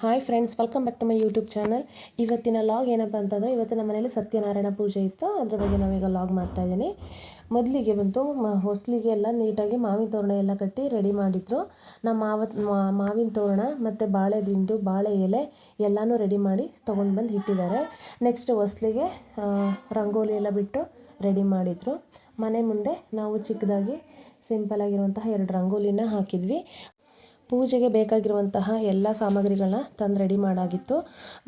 Hi friends, welcome back to my YouTube channel. ಇವತ್ತಿನ vlog ಏನಪ್ಪ ಅಂತಂದರೆ, ಇವತ್ತು ನಮ್ಮ ಮನೇಲಿ ಸತ್ಯನಾರಾಯಣ ಪೂಜೆ ಇತ್ತು. ಅದ್ರ ಬಗ್ಗೆ ನಾವೀಗ ಲಾಗ್ ಮಾಡ್ತಾಯಿದ್ದೀನಿ. ಮೊದಲಿಗೆ ಬಂತು ಹೊಸಲಿಗೆ ಎಲ್ಲ ನೀಟಾಗಿ ಮಾವಿನ ತೋರಣ ಎಲ್ಲ ಕಟ್ಟಿ ರೆಡಿ ಮಾಡಿದ್ರು. ನಮ್ಮ ಮಾವಿನ ತೋರಣ ಮತ್ತು ಬಾಳೆ ದಿಂಡು, ಬಾಳೆ ಎಲೆ ಎಲ್ಲನೂ ರೆಡಿ ಮಾಡಿ ತೊಗೊಂಡು ಬಂದು ಇಟ್ಟಿದ್ದಾರೆ. ನೆಕ್ಸ್ಟ್ ಹೊಸಲಿಗೆ ರಂಗೋಲಿ ಎಲ್ಲ ಬಿಟ್ಟು ರೆಡಿ ಮಾಡಿದರು. ಮನೆ ಮುಂದೆ ನಾವು ಚಿಕ್ಕದಾಗಿ ಸಿಂಪಲಾಗಿರುವಂತಹ 2 ರಂಗೋಲಿನ ಹಾಕಿದ್ವಿ. ಪೂಜೆಗೆ ಬೇಕಾಗಿರುವಂತಹ ಎಲ್ಲ ಸಾಮಗ್ರಿಗಳನ್ನ ತಂದು ರೆಡಿ ಮಾಡಾಗಿತ್ತು.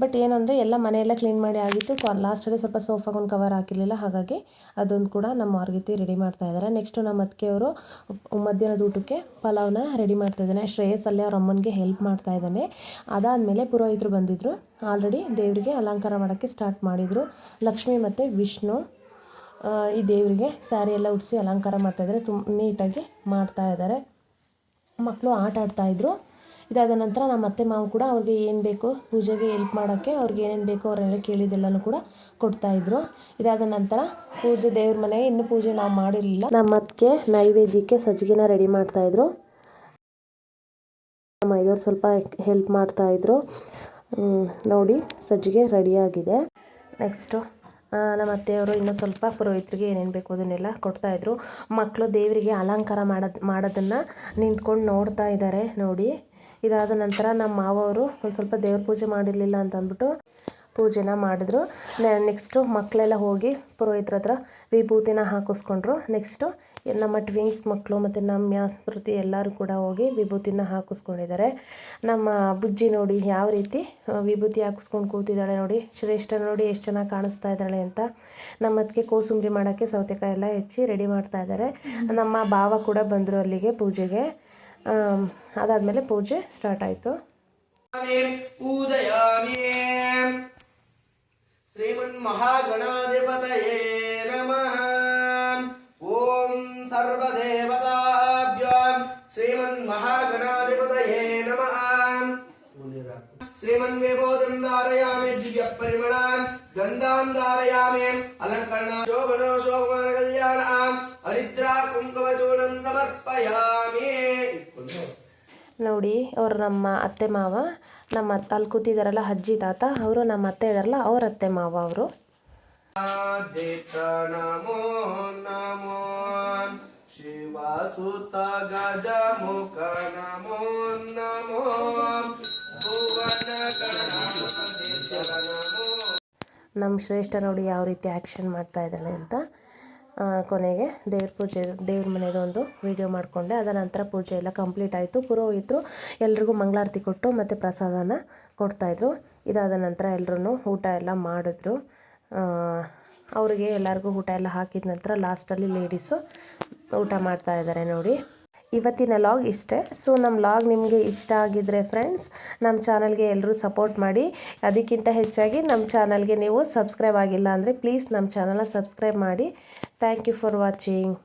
ಬಟ್ ಏನಂದರೆ ಎಲ್ಲ ಮನೆಯೆಲ್ಲ ಕ್ಲೀನ್ ಮಾಡಿ ಆಗಿತ್ತು. ಲಾಸ್ಟಲ್ಲಿ ಸ್ವಲ್ಪ ಸೋಫಾಗೊಂದು ಕವರ್ ಹಾಕಿರಲಿಲ್ಲ, ಹಾಗಾಗಿ ಅದೊಂದು ಕೂಡ ನಮ್ಮ ಮಾರ್ಗತಿ ರೆಡಿ ಮಾಡ್ತಾಯಿದ್ದಾರೆ. ನೆಕ್ಸ್ಟು ನಮ್ಮ ಅತ್ತಿಗೆಯವರು ಮಧ್ಯಾಹ್ನದ ಊಟಕ್ಕೆ ಪಲಾವ್ನ ರೆಡಿ ಮಾಡ್ತಾಯಿದ್ದಾನೆ. ಶ್ರೇಯಸ್ ಅಲ್ಲಿ ಅವ್ರ ಅಮ್ಮನಿಗೆ ಹೆಲ್ಪ್ ಮಾಡ್ತಾಯಿದ್ದಾನೆ. ಅದಾದಮೇಲೆ ಪುರೋಹಿತರು ಬಂದಿದ್ದರು. ಆಲ್ರೆಡಿ ದೇವರಿಗೆ ಅಲಂಕಾರ ಮಾಡೋಕ್ಕೆ ಸ್ಟಾರ್ಟ್ ಮಾಡಿದರು. ಲಕ್ಷ್ಮಿ ಮತ್ತು ವಿಷ್ಣು ಈ ದೇವರಿಗೆ ಸ್ಯಾರಿ ಎಲ್ಲ ಉಡಿಸಿ ಅಲಂಕಾರ ಮಾಡ್ತಾಯಿದ್ದಾರೆ. ನೀಟಾಗಿ ಮಾಡ್ತಾಯಿದ್ದಾರೆ. ಮಕ್ಕಳು ಆಟ ಆಡ್ತಾಯಿದ್ರು. ಇದಾದ ನಂತರ ನಮ್ಮ ಅತ್ತೆ ಮಾವು ಕೂಡ ಅವ್ರಿಗೆ ಏನು ಬೇಕೋ ಪೂಜೆಗೆ ಹೆಲ್ಪ್ ಮಾಡೋಕ್ಕೆ ಅವ್ರಿಗೆ ಏನೇನು ಬೇಕೋ ಅವರೆಲ್ಲ ಕೇಳಿದ್ದೆಲ್ಲನೂ ಕೂಡ ಕೊಡ್ತಾಯಿದ್ರು. ಇದಾದ ನಂತರ ಪೂಜೆ ದೇವ್ರ ಮನೆ ಇನ್ನೂ ಪೂಜೆ ನಾವು ಮಾಡಿರಲಿಲ್ಲ. ನಮ್ಮ ಅತ್ತಿಗೆ ನೈವೇದ್ಯಕ್ಕೆ ಸಜ್ಜಿಗೆನ ರೆಡಿ ಮಾಡ್ತಾಯಿದ್ರು. ನಮ್ಮ ಐದವರು ಸ್ವಲ್ಪ ಹೆಲ್ಪ್ ಮಾಡ್ತಾಯಿದ್ರು. ನೋಡಿ, ಸಜ್ಜಿಗೆ ರೆಡಿಯಾಗಿದೆ. ನೆಕ್ಸ್ಟು ನಮ್ಮ ಅತ್ತೆಯವರು ಇನ್ನೂ ಸ್ವಲ್ಪ ಪುರೋಹಿತರಿಗೆ ಏನೇನು ಬೇಕು ಅದನ್ನೆಲ್ಲ ಕೊಡ್ತಾಯಿದ್ರು. ಮಕ್ಕಳು ದೇವರಿಗೆ ಅಲಂಕಾರ ಮಾಡೋದನ್ನು ನಿಂತ್ಕೊಂಡು ನೋಡ್ತಾ ಇದ್ದಾರೆ ನೋಡಿ. ಇದಾದ ನಂತರ ನಮ್ಮ ಮಾವವರು ಒಂದು ಸ್ವಲ್ಪ ದೇವ್ರ ಪೂಜೆ ಮಾಡಿರಲಿಲ್ಲ ಅಂತ ಅಂದ್ಬಿಟ್ಟು ಪೂಜೆನ ಮಾಡಿದ್ರು. ನೆಕ್ಸ್ಟು ಮಕ್ಕಳೆಲ್ಲ ಹೋಗಿ ಪುರೋಹಿತರ ಹತ್ರ ವಿಭೂತಿನ ಹಾಕಿಸ್ಕೊಂಡ್ರು. ನೆಕ್ಸ್ಟು ನಮ್ಮ ಟ್ವಿನ್ಸ್ ಮಕ್ಕಳು ಮತ್ತು ನಮ್ಮ ಸ್ಮೃತಿ ಎಲ್ಲರೂ ಕೂಡ ಹೋಗಿ ವಿಭೂತಿನ ಹಾಕಿಸ್ಕೊಂಡಿದ್ದಾರೆ. ನಮ್ಮ ಬುಜ್ಜಿ ನೋಡಿ ಯಾವ ರೀತಿ ವಿಭೂತಿ ಹಾಕಿಸ್ಕೊಂಡು ಕೂತಿದ್ದಾಳೆ ನೋಡಿ. ಶ್ರೇಷ್ಠ ನೋಡಿ ಎಷ್ಟು ಚೆನ್ನಾಗಿ ಕಾಣಿಸ್ತಾ ಇದ್ದಾಳೆ ಅಂತ. ನಮ್ಮ ಅದಕ್ಕೆ ಕೋಸುಂಬರಿ ಮಾಡೋಕ್ಕೆ ಸೌತೆಕಾಯಿ ಎಲ್ಲ ಹೆಚ್ಚಿ ರೆಡಿ ಮಾಡ್ತಾ ಇದ್ದಾರೆ. ನಮ್ಮ ಭಾವ ಕೂಡ ಬಂದರು ಅಲ್ಲಿಗೆ ಪೂಜೆಗೆ. ಅದಾದಮೇಲೆ ಪೂಜೆ ಸ್ಟಾರ್ಟ್ ಆಯಿತು. ಶ್ರೀಮನ್ ಮಹಾಗಣಾಧಿಪತಯೇ ನಮಃ. ಓಂ ಸರ್ವದೇವತಾಭ್ಯೋ ಶ್ರೀಮನ್ ಮಹಾಗಣಾಧಿಪತಯೇ ನಮಃ. ಶ್ರೀಮನ್ ವಿಭೂತಿಂ ಧಾರಯಾಮಿ ದಿವ್ಯ ಪರಿಮಳಾನ್ ಗಂಧಾಂ ಧಾರಯಾಮಿ ಅಲಂಕರಣ ಶೋಭನೋ ಶೋಭನ ಕಲ್ಯಾಣ ಹರಿದ್ರಾ ಕುಂಕುಮಚೂರ್ಣಂ ಸಮರ್ಪಯಾಮಿ. ನೋಡಿ, ಅವರು ನಮ್ಮ ಅತ್ತೆ ಮಾವ. ನಮ್ಮ ಅಲ್ಲಿ ಕೂತಿದ್ದಾರಲ್ಲ ಅಜ್ಜಿ ತಾತ, ಅವರು ನಮ್ಮ ಅತ್ತೆ ಇದಾರಲ್ಲ ಅವ್ರ ಅತ್ತೆ ಮಾವ ಅವರು. ನಮೋ ನಮೋ ಶಿವಸುತ ಗಜಮುಖ ನಮೋ ನಮೋ ಭುವನ ನಮ್ಮ ಶ್ರೇಷ್ಠ ನೋಡಿ ಯಾವ ರೀತಿ ಆ್ಯಕ್ಷನ್ ಮಾಡ್ತಾ ಇದ್ದಾಳೆ ಅಂತ. ಕೊನೆಗೆ ದೇವ್ರ ಮನೆಯದು ಒಂದು ವಿಡಿಯೋ ಮಾಡಿಕೊಂಡೆ. ಅದರ ನಂತರ ಪೂಜೆ ಎಲ್ಲ ಕಂಪ್ಲೀಟ್ ಆಯಿತು. ಪುರೋಹಿತರು ಎಲ್ರಿಗೂ ಮಂಗಳಾರತಿ ಕೊಟ್ಟು ಮತ್ತು ಪ್ರಸಾದನ ಕೊಡ್ತಾಯಿದ್ರು. ಇದಾದ ನಂತರ ಎಲ್ಲರೂ ಊಟ ಎಲ್ಲ ಮಾಡಿದ್ರು. ಅವರಿಗೆ ಎಲ್ಲರಿಗೂ ಊಟ ಎಲ್ಲ ಹಾಕಿದ ನಂತರ ಲಾಸ್ಟಲ್ಲಿ ಲೇಡೀಸು ಊಟ ಮಾಡ್ತಾ ಇದ್ದಾರೆ ನೋಡಿ. ಇವತ್ತಿನ ಲಾಗ್ ಇಷ್ಟೇ. ಸೊ ನಮ್ಮ ಲಾಗ್ ನಿಮಗೆ ಇಷ್ಟ ಆಗಿದ್ದರೆ ಫ್ರೆಂಡ್ಸ್, ನಮ್ಮ ಚಾನಲ್ಗೆ ಎಲ್ಲರೂ ಸಪೋರ್ಟ್ ಮಾಡಿ. ಅದಕ್ಕಿಂತ ಹೆಚ್ಚಾಗಿ ನಮ್ಮ ಚಾನಲ್ಗೆ ನೀವು ಸಬ್ಸ್ಕ್ರೈಬ್ ಆಗಿಲ್ಲ ಅಂದರೆ ಪ್ಲೀಸ್ ನಮ್ಮ ಚಾನಲ್ನ ಸಬ್ಸ್ಕ್ರೈಬ್ ಮಾಡಿ. Thank you for watching.